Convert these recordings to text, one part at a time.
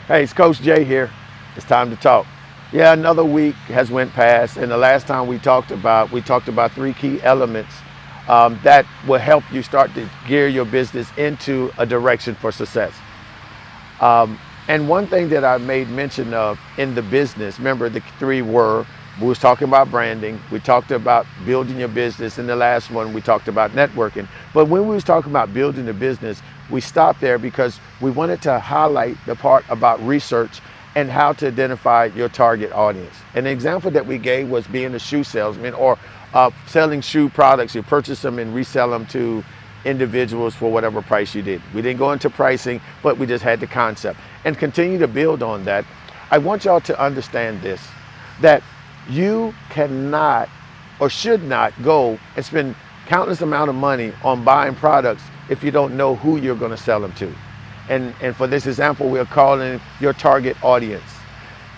Hey, it's Coach Jay here. It's time to talk. Yeah, another week has went past, and the last time we talked about three key elements that will help you start to gear your business into a direction for success. And one thing that I made mention of in the business, remember the three were, we was talking about branding, we talked about building your business, and the last one we talked about networking. But when we was talking about building the business, we stopped there because we wanted to highlight the part about research and how to identify your target audience. An example that we gave was being a shoe salesman or selling shoe products. You purchase them and resell them to individuals for whatever price you did. We didn't go into pricing, but we just had the concept and continue to build on that. I want y'all to understand this, that you cannot or should not go and spend countless amount of money on buying products if you don't know who you're going to sell them to. And for this example, we're calling your target audience.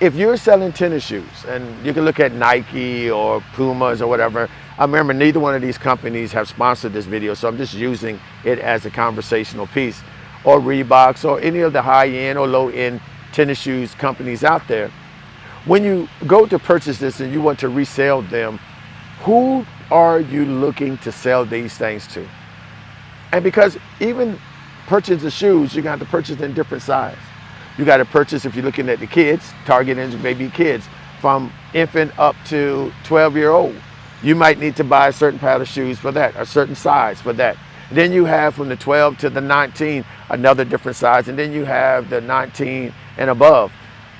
If you're selling tennis shoes, and you can look at Nike or Pumas or whatever, I remember neither one of these companies have sponsored this video, so I'm just using it as a conversational piece, or Reeboks or any of the high-end or low-end tennis shoes companies out there. When you go to purchase this and you want to resell them, who are you looking to sell these things to? And because even purchase the shoes, you're going to have to purchase in different size. You got to purchase, if you're looking at the kids, targeting maybe kids from infant up to 12-year-old. You might need to buy a certain pair of shoes for that, a certain size for that. Then you have from the 12 to the 19, another different size. And then you have the 19 and above,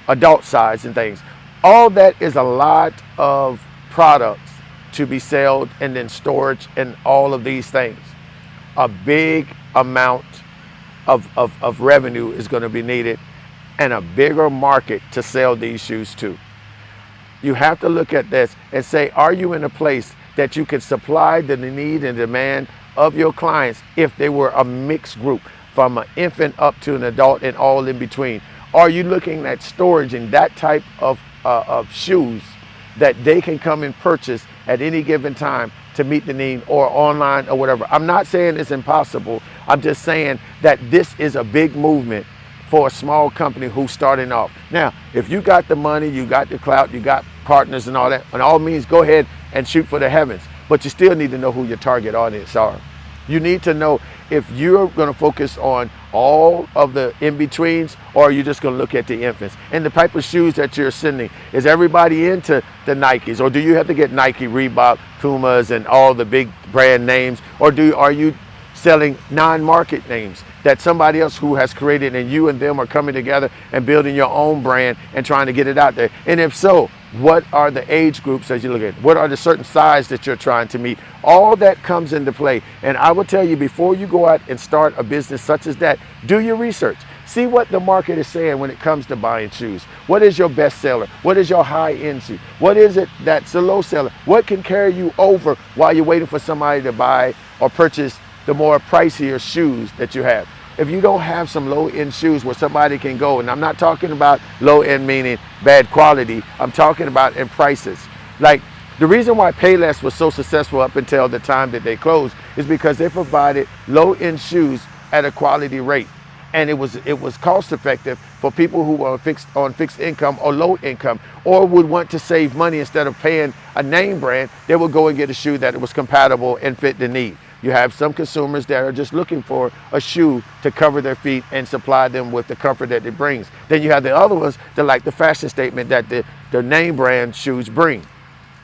adult size and things. All that is a lot of products to be sold, and then storage and all of these things. A big amount of revenue is going to be needed and a bigger market to sell these shoes to. You have to look at this and say, are you in a place that you can supply the need and demand of your clients if they were a mixed group from an infant up to an adult and all in between? Are you looking at storage in that type of shoes that they can come and purchase at any given time to meet the need, or online or whatever? I'm not saying it's impossible. I'm just saying that this is a big movement for a small company who's starting off. Now, if you got the money, you got the clout, you got partners and all that, and all means, go ahead and shoot for the heavens. But you still need to know who your target audience are. You need to know if you're going to focus on all of the in-betweens, or are you just going to look at the infants? And the type of shoes that you're sending, is everybody into the Nikes, or do you have to get Nike, Reebok, Pumas, and all the big brand names, or are you selling non-market names that somebody else who has created, and you and them are coming together and building your own brand and trying to get it out there? And if so, what are the age groups that you look at? What are the certain size that you're trying to meet? All that comes into play. And I will tell you, before you go out and start a business such as that, do your research. See what the market is saying when it comes to buying shoes. What is your best seller? What is your high-end shoe? What is it that's a low seller? What can carry you over while you're waiting for somebody to buy or purchase the more pricier shoes that you have? If you don't have some low-end shoes where somebody can go, and I'm not talking about low-end meaning bad quality, I'm talking about in prices. Like, the reason why Payless was so successful up until the time that they closed is because they provided low-end shoes at a quality rate. And it was cost effective for people who were on fixed income or low income, or would want to save money. Instead of paying a name brand, they would go and get a shoe that was compatible and fit the need. You have some consumers that are just looking for a shoe to cover their feet and supply them with the comfort that it brings. Then you have the other ones that like the fashion statement that the name brand shoes bring.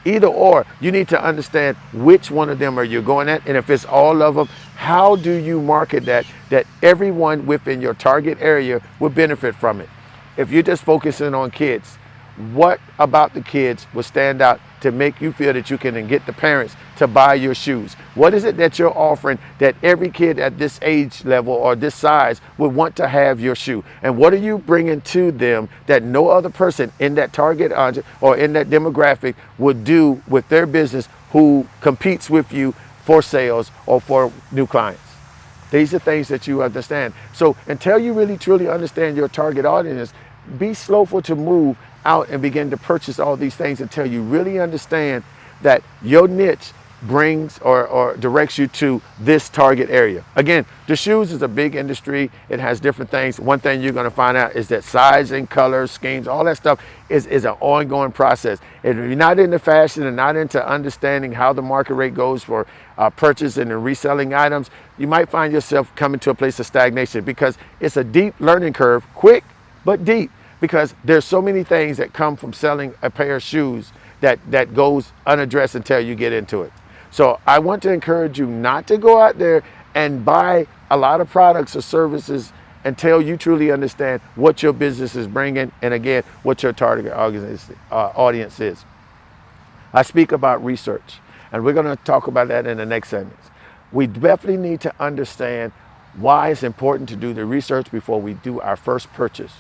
Either or, you need to understand which one of them are you going at, and if it's all of them, how do you market that everyone within your target area will benefit from it? If you're just focusing on kids, what about the kids will stand out to make you feel that you can get the parents to buy your shoes? What is it that you're offering that every kid at this age level or this size would want to have your shoe? And what are you bringing to them that no other person in that target audience or in that demographic would do with their business who competes with you for sales or for new clients? These are things that you understand. So until you really truly understand your target audience, be slowful to move out and begin to purchase all these things until you really understand that your niche brings or directs you to this target area. Again, the shoes is a big industry. It has different things. One thing you're going to find out is that sizing, colors, schemes, all that stuff is an ongoing process. If you're not into fashion and not into understanding how the market rate goes for purchasing and reselling items, you might find yourself coming to a place of stagnation, because it's a deep learning curve, quick but deep, because there's so many things that come from selling a pair of shoes that goes unaddressed until you get into it. So I want to encourage you not to go out there and buy a lot of products or services until you truly understand what your business is bringing, and again, what your target audience is. I speak about research, and we're going to talk about that in the next sentence. We definitely need to understand why it's important to do the research before we do our first purchase,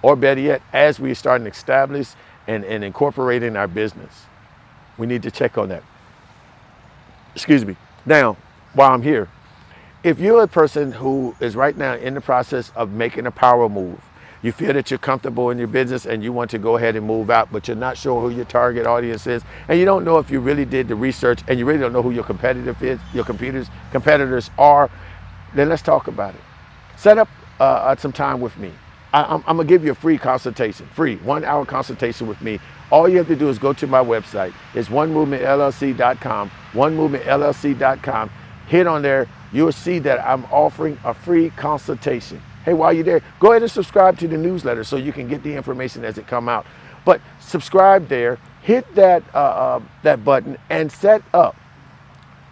or better yet, as we start to establish and incorporating our business. We need to check on that. Excuse me. Now, while I'm here, if you're a person who is right now in the process of making a power move, you feel that you're comfortable in your business and you want to go ahead and move out, but you're not sure who your target audience is, and you don't know if you really did the research, and you really don't know who your competitors are, then let's talk about it. Set up some time with me. I'm gonna give you a free consultation, free 1 hour consultation with me. All you have to do is go to my website. It's onemovementllc.com, onemovementllc.com. Hit on there. You'll see that I'm offering a free consultation. Hey, while you're there, go ahead and subscribe to the newsletter so you can get the information as it come out. But subscribe there, hit that button, and set up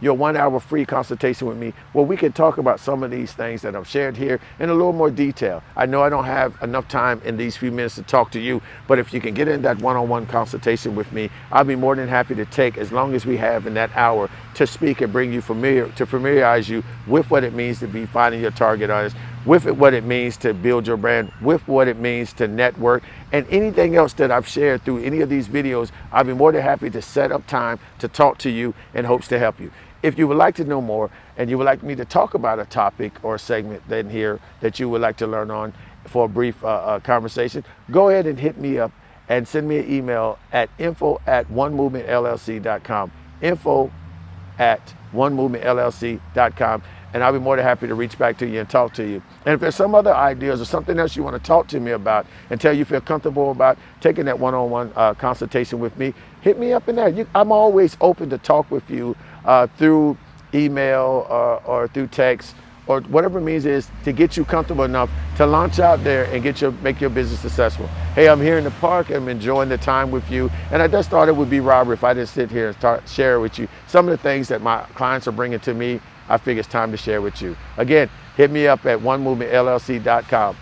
your 1 hour free consultation with me, where we can talk about some of these things that I've shared here in a little more detail. I know I don't have enough time in these few minutes to talk to you, but if you can get in that one-on-one consultation with me, I'll be more than happy to take as long as we have in that hour to speak and bring you familiarize you with what it means to be finding your target audience, with what it means to build your brand, with what it means to network, and anything else that I've shared through any of these videos. I'll be more than happy to set up time to talk to you in hopes to help you. If you would like to know more and you would like me to talk about a topic or a segment then here that you would like to learn on for a brief conversation, go ahead and hit me up and send me an email at info@onemovementllc.com, info@onemovementllc.com, and I'll be more than happy to reach back to you and talk to you. And if there's some other ideas or something else you want to talk to me about until you feel comfortable about taking that one-on-one consultation with me, hit me up in there. I'm always open to talk with you through email or through text, or whatever means is to get you comfortable enough to launch out there and make your business successful. Hey, I'm here in the park. I'm enjoying the time with you. And I just thought it would be robbery if I didn't sit here and share with you some of the things that my clients are bringing to me. I figure it's time to share with you. Again, hit me up at onemovementllc.com,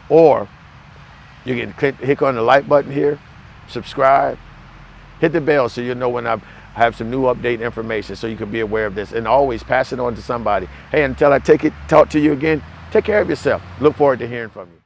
or you can click on the like button here, subscribe, hit the bell so you'll know when I have some new update information, so you can be aware of this, and always pass it on to somebody. Hey, until I talk to you again, take care of yourself. Look forward to hearing from you.